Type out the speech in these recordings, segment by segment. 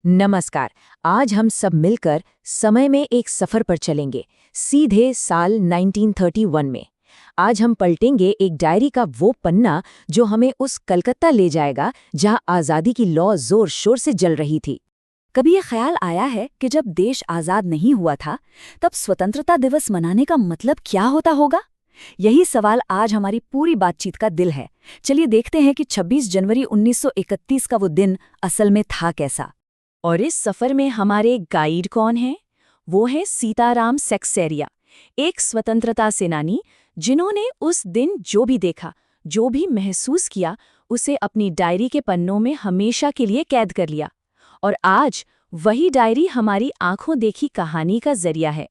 नमस्कार। आज हम सब मिलकर समय में एक सफर पर चलेंगे, सीधे साल 1931 में। आज हम पलटेंगे एक डायरी का वो पन्ना जो हमें उस कलकत्ता ले जाएगा जहां आज़ादी की लौ जोर शोर से जल रही थी। कभी ये ख्याल आया है कि जब देश आज़ाद नहीं हुआ था तब स्वतंत्रता दिवस मनाने का मतलब क्या होता होगा? यही सवाल आज हमारी पूरी बातचीत का दिल है। चलिए देखते हैं कि 26 जनवरी 1931 का वो दिन असल में था कैसा। और इस सफर में हमारे गाइड कौन हैं? वो है सीताराम सेक्सेरिया, एक स्वतंत्रता सेनानी जिन्होंने उस दिन जो भी देखा, जो भी महसूस किया, उसे अपनी डायरी के पन्नों में हमेशा के लिए कैद कर लिया। और आज वही डायरी हमारी आंखों देखी कहानी का जरिया है।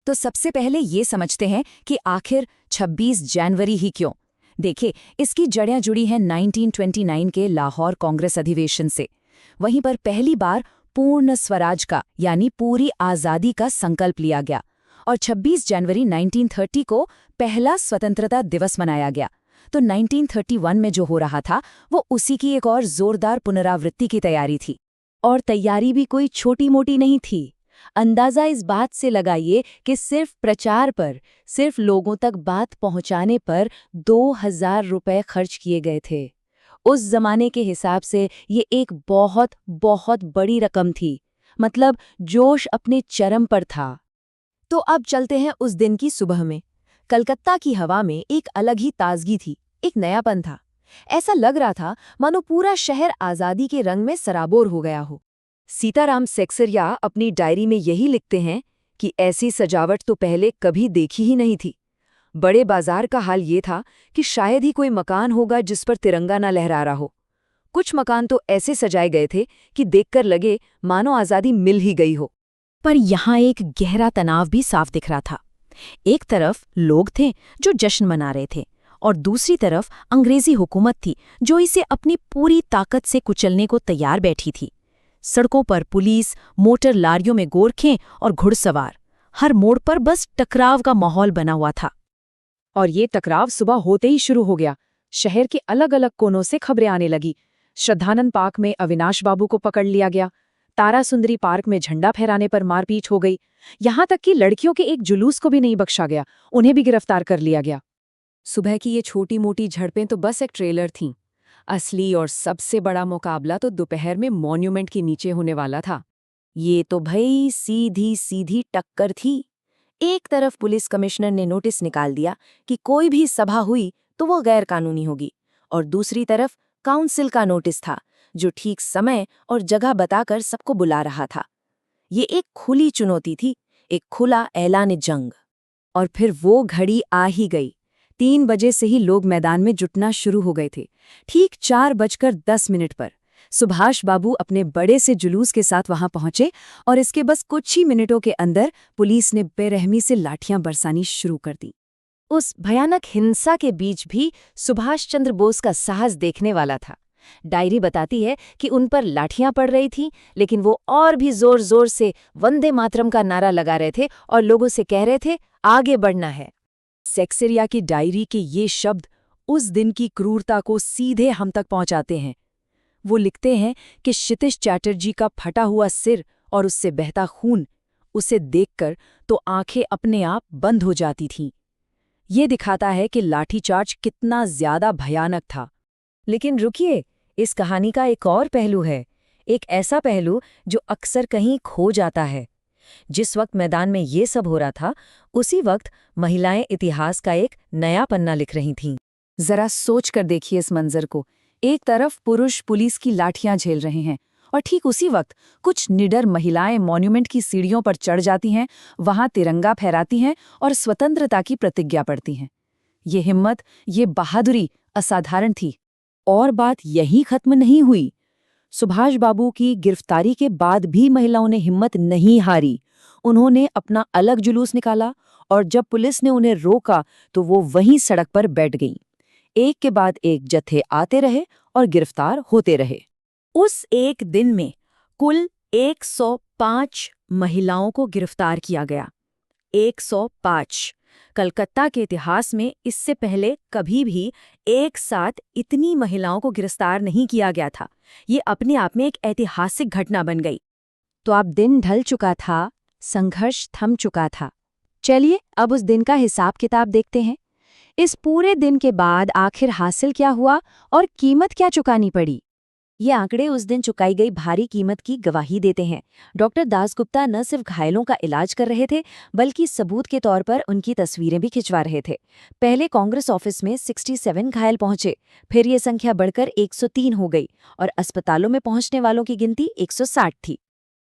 तो सबसे पहले ये समझते हैं कि आखिर 26 जनवरी ही क्यों। देखिए, इसकी जड़ें जुड़ी हैं 1929 के लाहौर कांग्रेस अधिवेशन से। वहीं पर पहली बार पूर्ण स्वराज का यानी पूरी आज़ादी का संकल्प लिया गया और 26 जनवरी 1930 को पहला स्वतंत्रता दिवस मनाया गया। तो 1931 में जो हो रहा था वो उसी की एक और जोरदार पुनरावृत्ति की तैयारी थी। और तैयारी भी कोई छोटी मोटी नहीं थी। अंदाज़ा इस बात से लगाइए कि सिर्फ प्रचार पर, सिर्फ लोगों तक बात पहुंचाने पर 2000 रुपए खर्च किए गए थे। उस जमाने के हिसाब से ये एक बहुत बहुत बड़ी रकम थी। मतलब जोश अपने चरम पर था। तो अब चलते हैं उस दिन की सुबह में। कलकत्ता की हवा में एक अलग ही ताजगी थी, एक नयापन था। ऐसा लग रहा था मानो पूरा शहर आज़ादी के रंग में सराबोर हो गया हो। सीताराम सेक्सेरिया अपनी डायरी में यही लिखते हैं कि ऐसी सजावट तो पहले कभी देखी ही नहीं थी। बड़े बाजार का हाल ये था कि शायद ही कोई मकान होगा जिस पर तिरंगा ना लहरा रहा हो। कुछ मकान तो ऐसे सजाए गए थे कि देखकर लगे मानो आज़ादी मिल ही गई हो। पर यहाँ एक गहरा तनाव भी साफ दिख रहा था। एक तरफ लोग थे जो जश्न मना रहे थे और दूसरी तरफ अंग्रेजी हुकूमत थी जो इसे अपनी पूरी ताकत से कुचलने को तैयार बैठी थी। सड़कों पर पुलिस, मोटर लारियों में गोरखें और घुड़सवार, हर मोड़ पर बस टकराव का माहौल बना हुआ था। और ये टकराव सुबह होते ही शुरू हो गया। शहर के अलग अलग कोनों से खबरें आने लगी। श्रद्धानंद पार्क में अविनाश बाबू को पकड़ लिया गया, तारासुंदरी पार्क में झंडा फहराने पर मारपीट हो गई, यहाँ तक कि लड़कियों के एक जुलूस को भी नहीं बख्शा गया, उन्हें भी गिरफ्तार कर लिया गया। सुबह की ये छोटी मोटी झड़पें तो बस एक ट्रेलर थीं। असली और सबसे बड़ा मुकाबला तो दोपहर में मॉन्यूमेंट के नीचे होने वाला था। ये तो भई सीधी सीधी टक्कर थी। एक तरफ पुलिस कमिश्नर ने नोटिस निकाल दिया कि कोई भी सभा हुई तो वो गैर कानूनी होगी, और दूसरी तरफ काउंसिल का नोटिस था जो ठीक समय और जगह बताकर सबको बुला रहा था। ये एक खुली चुनौती थी, एक खुला ऐलान जंग। और फिर वो घड़ी आ ही गई। 3 बजे से ही लोग मैदान में जुटना शुरू हो गए थे। ठीक 4:10 पर सुभाष बाबू अपने बड़े से जुलूस के साथ वहां पहुंचे और इसके बस कुछ ही मिनटों के अंदर पुलिस ने बेरहमी से लाठियां बरसानी शुरू कर दी। उस भयानक हिंसा के बीच भी सुभाष चंद्र बोस का साहस देखने वाला था। डायरी बताती है कि उन पर लाठियां पड़ रही थीं, लेकिन वो और भी जोर जोर से वंदे मातरम का नारा लगा रहे थे और लोगों से कह रहे थे आगे बढ़ना है। सेक्सेरिया की डायरी के ये शब्द उस दिन की क्रूरता को सीधे हम तक पहुंचाते हैं। वो लिखते हैं कि क्षितिज चैटर्जी का फटा हुआ सिर और उससे बहता खून, उसे देखकर तो आंखें अपने आप बंद हो जाती थीं। ये दिखाता है कि लाठीचार्ज कितना ज्यादा भयानक था। लेकिन रुकिए, इस कहानी का एक और पहलू है, एक ऐसा पहलू जो अक्सर कहीं खो जाता है। जिस वक्त मैदान में ये सब हो रहा था, उसी वक्त महिलाएं इतिहास का एक नया पन्ना लिख रही थीं। जरा सोच कर देखिए इस मंजर को। एक तरफ पुरुष पुलिस की लाठियां झेल रहे हैं और ठीक उसी वक्त कुछ निडर महिलाएं मॉन्यूमेंट की सीढ़ियों पर चढ़ जाती हैं, वहां तिरंगा फहराती हैं और स्वतंत्रता की प्रतिज्ञा पढ़ती हैं। ये हिम्मत, ये बहादुरी असाधारण थी। और बात यहीं खत्म नहीं हुई। सुभाष बाबू की गिरफ्तारी के बाद भी महिलाओं ने हिम्मत नहीं हारी। उन्होंने अपना अलग जुलूस निकाला और जब पुलिस ने उन्हें रोका तो वो वहीं सड़क पर बैठ गईं। एक के बाद एक जत्थे आते रहे और गिरफ्तार होते रहे। उस एक दिन में कुल 105 महिलाओं को गिरफ्तार किया गया। 105। कलकत्ता के इतिहास में इससे पहले कभी भी एक साथ इतनी महिलाओं को गिरफ्तार नहीं किया गया था। ये अपने आप में एक ऐतिहासिक घटना बन गई। तो अब दिन ढल चुका था, संघर्ष थम चुका था। चलिए अब उस दिन का हिसाब किताब देखते हैं। इस पूरे दिन के बाद आखिर हासिल क्या हुआ और कीमत क्या चुकानी पड़ी? ये आंकड़े उस दिन चुकाई गई भारी कीमत की गवाही देते हैं। डॉक्टर दासगुप्ता न सिर्फ घायलों का इलाज कर रहे थे, बल्कि सबूत के तौर पर उनकी तस्वीरें भी खिंचवा रहे थे। पहले कांग्रेस ऑफिस में 67 घायल पहुंचे, फिर ये संख्या बढ़कर 103 हो गई और अस्पतालों में पहुंचने वालों की गिनती 160 थी।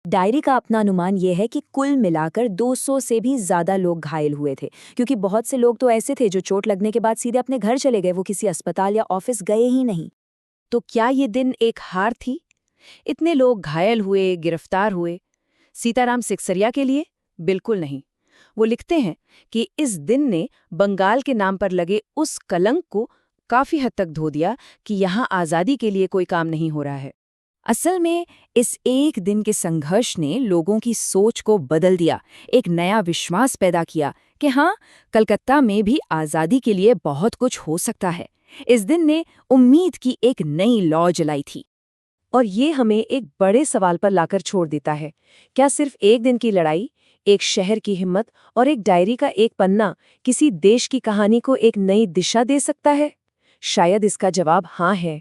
डायरी का अपना अनुमान यह है कि कुल मिलाकर 200 से भी ज्यादा लोग घायल हुए थे, क्योंकि बहुत से लोग तो ऐसे थे जो चोट लगने के बाद सीधे अपने घर चले गए, वो किसी अस्पताल या ऑफिस गए ही नहीं। तो क्या ये दिन एक हार थी? इतने लोग घायल हुए, गिरफ्तार हुए। सीताराम सिकसरिया के लिए बिल्कुल नहीं। वो लिखते हैं कि इस दिन ने बंगाल के नाम पर लगे उस कलंक को काफी हद तक धो दिया कि यहाँ आज़ादी के लिए कोई काम नहीं हो रहा है। असल में इस एक दिन के संघर्ष ने लोगों की सोच को बदल दिया, एक नया विश्वास पैदा किया कि हाँ, कलकत्ता में भी आज़ादी के लिए बहुत कुछ हो सकता है। इस दिन ने उम्मीद की एक नई लौ जलाई थी। और ये हमें एक बड़े सवाल पर लाकर छोड़ देता है। क्या सिर्फ एक दिन की लड़ाई, एक शहर की हिम्मत और एक डायरी का एक पन्ना किसी देश की कहानी को एक नई दिशा दे सकता है? शायद इसका जवाब हाँ है।